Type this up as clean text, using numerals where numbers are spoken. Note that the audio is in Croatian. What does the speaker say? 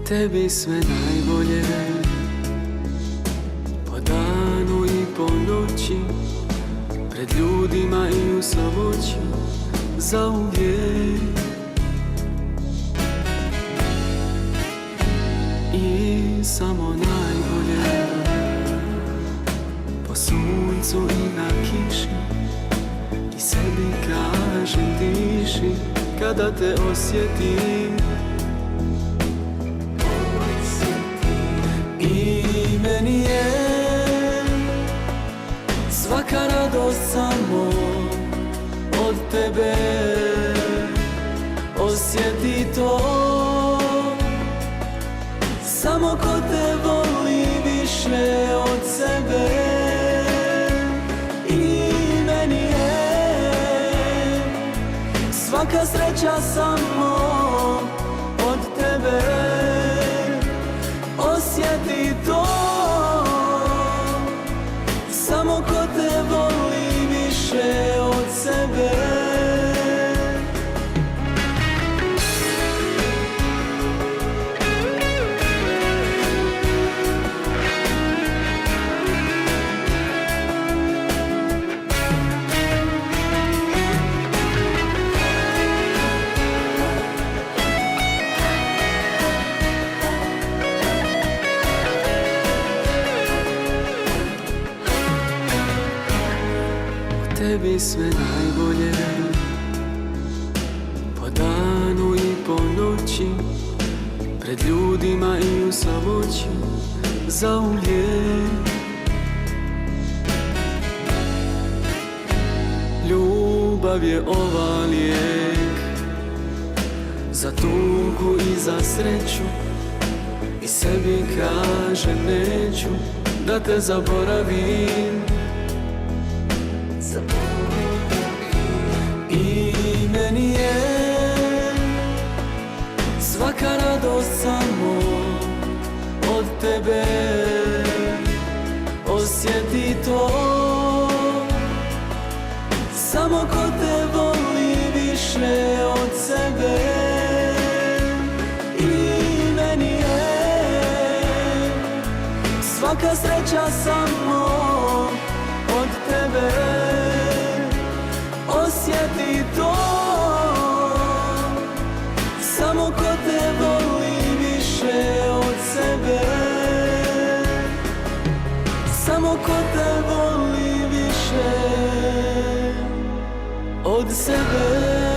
tebi sve najbolje, po danu i po noći, pred ljudima i u samoći, zauvijek. I samo najbolje, po suncu i na kiši, i sebi kažem diši, kada te osjetim. I meni je svaka radost samo od tebe, osjeti to. Samo ko te voli više od sebe. I meni je svaka sreća samo od tebe, osjeti to. Samo ko te voli više od sebe. Tebi sve najbolje, po danu i po noći, pred ljudima i u samoći, zauvijek. Ljubav je ova lijek za tugu i za sreću, i sebi kažem neću da te zaboravim. I meni je svaka radost samo od tebe, osjeti to. Samo ko te voli više od sebe. I meni je svaka sreća samo od tebe, osjeti to. Samo ko te voli više od sebe. Samo ko te voli više od sebe.